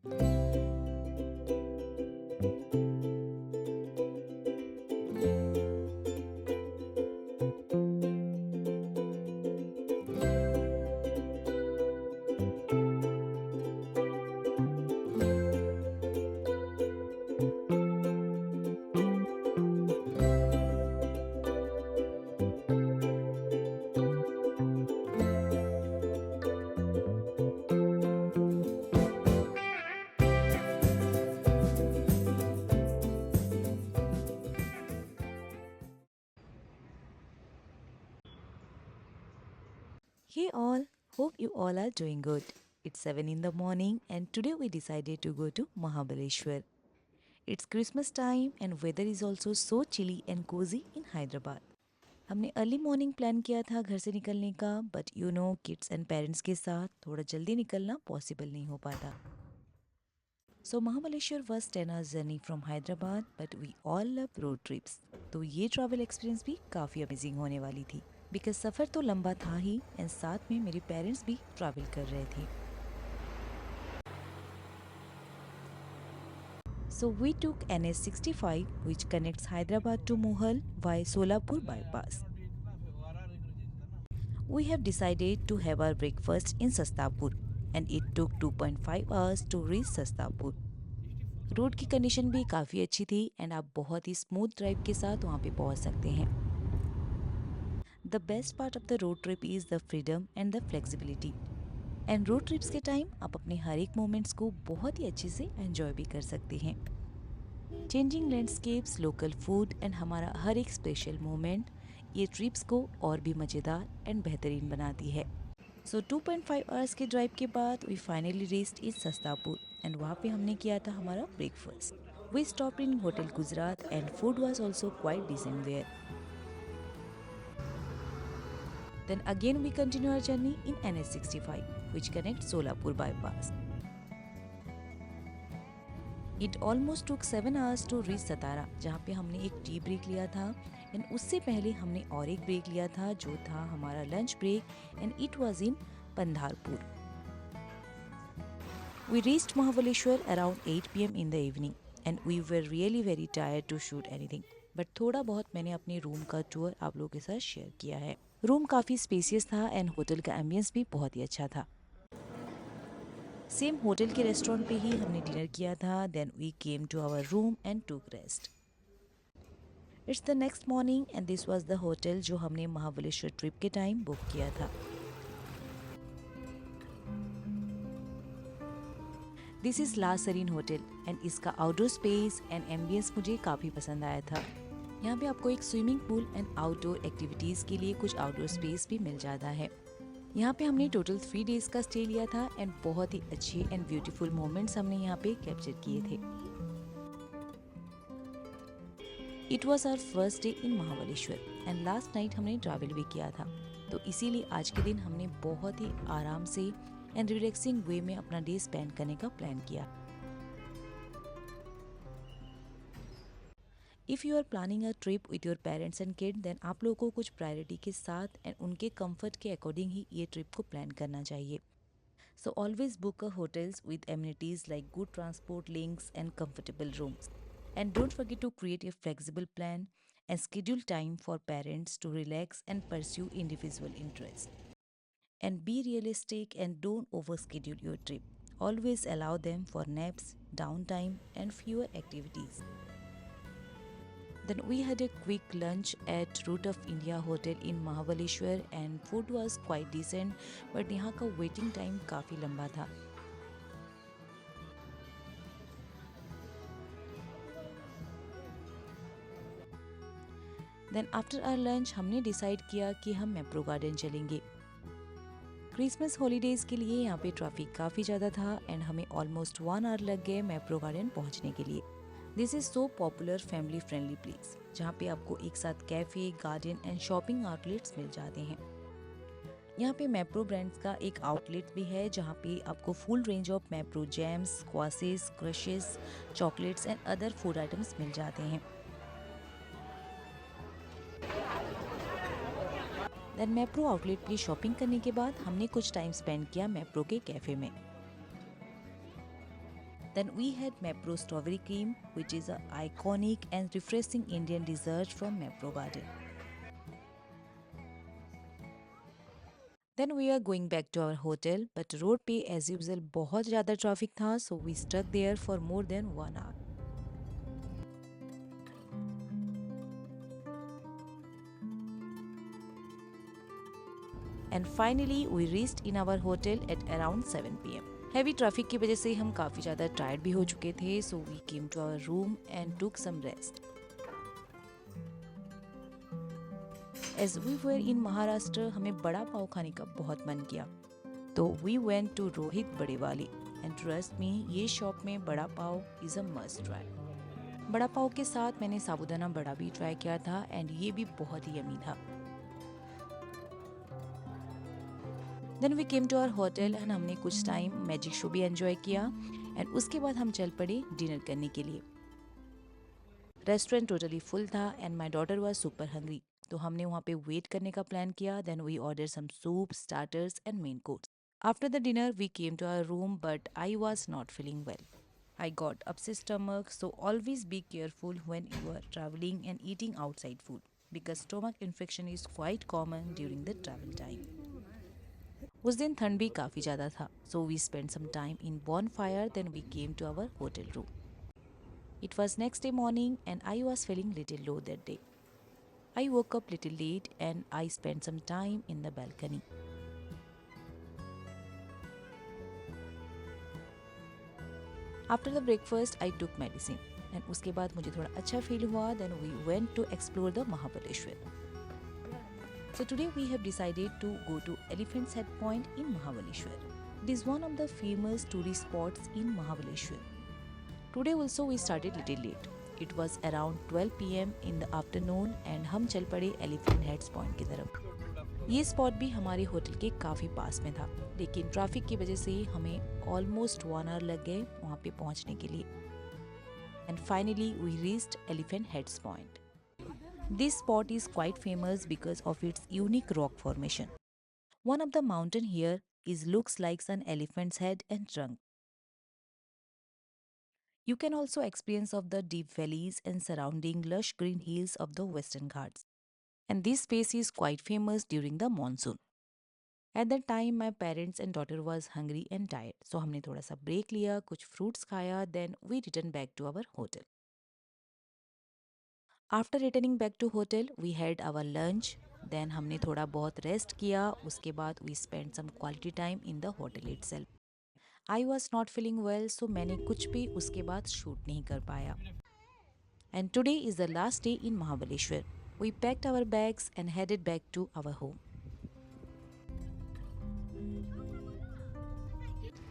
Hey all, hope you all are doing good. It's 7 in the morning and today we decided to go to Mahabaleshwar. It's Christmas time and weather is also so chilly and cozy in Hyderabad. हमने early morning plan किया था घर से निकलने का but you know kids and parents के साथ थोड़ा जल्दी निकलना पॉसिबल नहीं हो पाता. So Mahabaleshwar was 10 hours journey from Hyderabad but we all love road trips. तो ये ट्रैवल एक्सपीरियंस भी काफ़ी अमेजिंग होने वाली थी बिकॉज सफ़र तो लंबा था ही एंड साथ में मेरे पेरेंट्स भी ट्रैवल कर रहे थे. So we took NS65 which connects Hyderabad to Mohal via Solapur bypass. We have decided to have our breakfast in Sastapur and it took 2.5 hours to reach Sastapur. Road की condition भी काफ़ी अच्छी थी and आप बहुत ही smooth drive के साथ वहाँ पे पहुँच सकते हैं. The best part of the road trip is the freedom and the flexibility. And road trips के टाइम आप अपने हर एक मोमेंट्स को बहुत ही अच्छे से एंजॉय भी कर सकते हैं. Changing landscapes, local food and हमारा हर एक स्पेशल मोमेंट ये ट्रिप्स को और भी मज़ेदार एंड बेहतरीन बनाती है. सो 2.5 आवर्स के ड्राइव के बाद we finally reached in Sastapur and वहाँ पे हमने किया था हमारा breakfast. We stopped in hotel Gujarat and food was also quite decent there. Then again we continue our journey in NS65 which connects Solapur bypass. It almost took 7 hours to reach Satara जहाँ पे हमने एक tea break लिया था and उससे पहले हमने और एक ब्रेक लिया था जो था हमारा lunch break and it was in Pandharpur. We reached Mahabaleshwar around 8 PM in the evening and we were really very tired to shoot anything. But थोड़ा बहुत मैंने अपने रूम का टूर आप लोगों के साथ शेयर किया है. रूम काफ़ी स्पेसियस था एंड होटल का एम्बियंस भी बहुत ही अच्छा था. सेम होटल के रेस्टोरेंट पे ही हमने डिनर किया था. Then we came to our room and took rest. It's the next morning and this was the hotel जो हमने महाबलेश्वर ट्रिप के टाइम बुक किया था. This is La Sarin hotel and इसका आउटडोर स्पेस एंड एम्बियंस मुझे काफ़ी पसंद आया था. यहाँ पे आपको एक swimming pool and outdoor activities के लिए कुछ आउटडोर स्पेस भी मिल जाता है. यहाँ पे हमने टोटल 3 days का स्टे लिया था एंड बहुत ही अच्छे एंड ब्यूटीफुल मोमेंट्स हमने यहाँ पे कैप्चर किए थे. It was our first day in Mahabaleshwar and last night हमने ट्रैवल भी किया था तो इसीलिए आज के दिन हमने बहुत ही आराम से एंड रिलैक्सिंग वे में अपना डे स्पेंड करने का प्लान किया. If you are planning a trip with your parents and kid then आप लोगों को कुछ प्रायोरिटी के साथ एंड उनके कंफर्ट के अकॉर्डिंग ही ये ट्रिप को प्लान करना चाहिए. So always book a hotels with amenities like good transport links and comfortable rooms. And don't forget to create a flexible plan and schedule time for parents to relax and pursue individual interests. And be realistic and don't overschedule your trip. Always allow them for naps, downtime, and fewer activities. Then we had a quick lunch at Root of India Hotel in Mahabaleshwar and food was quite decent but यहाँ का waiting time काफ़ी लंबा था. Then after our lunch हमने decide किया कि हम Mapro garden चलेंगे. क्रिसमस हॉलीडेज़ के लिए यहाँ पे ट्रैफिक काफ़ी ज़्यादा था एंड हमें ऑलमोस्ट 1 hour लग गए मैप्रो गार्डन पहुँचने के लिए. This is so popular family friendly place जहाँ पे आपको एक साथ cafe, garden and shopping outlets मिल जाते हैं. यहाँ पे मैप्रो ब्रांड्स का एक आउटलेट भी है जहाँ पे आपको full range of Mapro jams, squashes, crushes, chocolates and other food items मिल जाते हैं. देन मैप्रो आउटलेट पे शॉपिंग करने के बाद हमने कुछ टाइम स्पेंड किया मैप्रो के कैफ़े में. Then we had Mapro strawberry cream, which is an iconic and refreshing Indian dessert from Mapro Garden. Then we are going back to our hotel, but road पे as usual बहुत ज़्यादा traffic था, so we stuck there for more than 1 hour. And finally we reached in our hotel at around 7 p.m. Heavy traffic की वजह से हम काफ़ी ज़्यादा tired भी हो चुके थे, so we came to our room and took some rest. As we were in Maharashtra, हमें बड़ा पाव खाने का बहुत मन किया, तो we went to Rohit Badewali and trust me, ये शॉप में बड़ा पाव is a must try. बड़ा पाव के साथ मैंने साबूदाना बड़ा भी ट्राई किया था एंड ये भी बहुत ही यमी था. Then we came to our hotel and हमने कुछ टाइम मैजिक शो भी एंजॉय किया एंड उसके बाद हम चल पड़े डिनर करने के लिए. रेस्टोरेंट टोटली फुल था and my daughter was super hungry, तो हमने वहाँ पे वेट करने का प्लान किया. Then we order some soup, starters and main course. After the dinner we came to our room but I was not feeling well. I got upset stomach, so always be careful when you are traveling and eating outside food because stomach infection is quite common during the travel time. उस दिन ठंड भी काफ़ी ज़्यादा था, so we spent some time in bonfire. Then we came to our hotel room. It was next day morning and I was feeling little low that day. I woke up little late and I spent some time in the balcony. After the breakfast, I took medicine and उसके बाद मुझे थोड़ा अच्छा feel हुआ. Then we went to explore the Mahabaleshwar. So today we have decided to go to Elephant's Head Point in Mahabaleshwar. It is one of the famous tourist spots in Mahabaleshwar. Today also we started little late. It was around 12 p.m. in the afternoon and हम चल पड़े Elephant Head Point की तरफ. ये spot भी हमारे hotel के काफ़ी पास में था, लेकिन ट्रैफिक की वजह से हमें ऑलमोस्ट 1 आवर लग गए वहाँ पे पहुँचने के लिए. And finally we reached Elephant Heads Point. This spot is quite famous because of its unique rock formation. One of the mountain here looks like an elephant's head and trunk. You can also experience of the deep valleys and surrounding lush green hills of the Western Ghats. And this space is quite famous during the monsoon. At that time, my parents and daughter was hungry and tired, so हमने थोड़ा सा break लिया, कुछ fruits खाया, then we returned back to our hotel. After returning back to hotel, we had our lunch. Then हमने थोड़ा बहुत rest किया. उसके बाद we spent some quality time in the hotel itself. I was not feeling well, so मैंने कुछ भी उसके बाद shoot नहीं कर पाया. And today is the last day in Mahabaleshwar. We packed our bags and headed back to our home.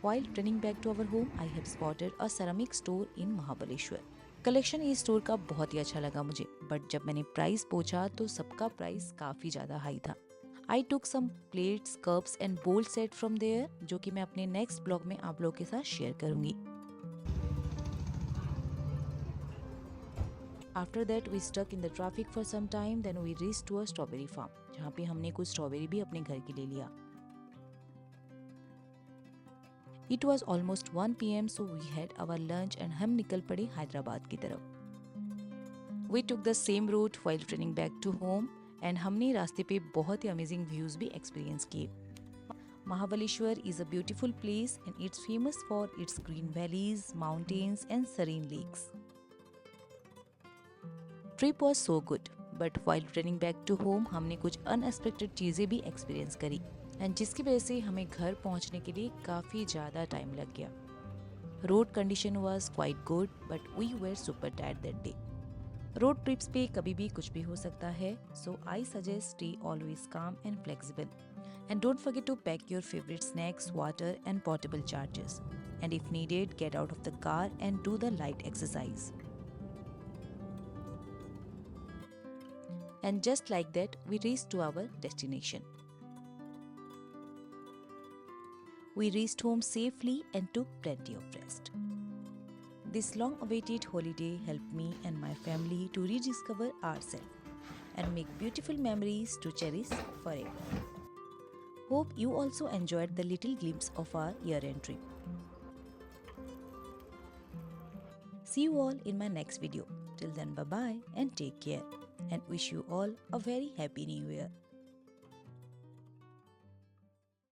While turning back to our home, I have spotted a ceramic store in Mahabaleshwar. Collection इस store का बहुत ही अच्छा लगा मुझे, but जब मैंने price पूछा तो सबका प्राइस काफ़ी ज़्यादा हाई था. आई टुक सम प्लेट्स, कप्स एंड बोल सेट फ्रॉम देयर, जो कि मैं अपने नेक्स्ट ब्लॉग में आप लोगों के साथ शेयर करूंगी. After that we stuck in the traffic for some time. Then we reach to a strawberry farm, जहाँ पे हमने कुछ स्ट्रॉबेरी भी अपने घर के लिए लिया. It was almost 1 p.m. so we had our lunch and हम निकल पड़े हैदराबाद की तरफ. We took the same route while returning back to home and हमने रास्ते पे बहुत ही अमेजिंग व्यूज भी एक्सपीरियंस किए. Mahabaleshwar is a beautiful place and it's famous for its green valleys, mountains and serene lakes. Trip was so good, but while returning back to home हमने कुछ unexpected चीज़ें भी एक्सपीरियंस करी and जिसकी वजह से हमें घर पहुंचने के लिए काफ़ी ज़्यादा टाइम लग गया. Road condition was quite good but we were super tired that day. Road trips पे कभी भी कुछ भी हो सकता है, so I suggest stay always calm and flexible and don't forget to pack your favourite snacks, water and portable chargers and if needed get out of the car and do the light exercise. And just like that we reach to our destination. We reached home safely and took plenty of rest. This long-awaited holiday helped me and my family to rediscover ourselves and make beautiful memories to cherish forever. Hope you also enjoyed the little glimpse of our year-end trip. See you all in my next video. Till then, bye bye and take care, and wish you all a very happy new year.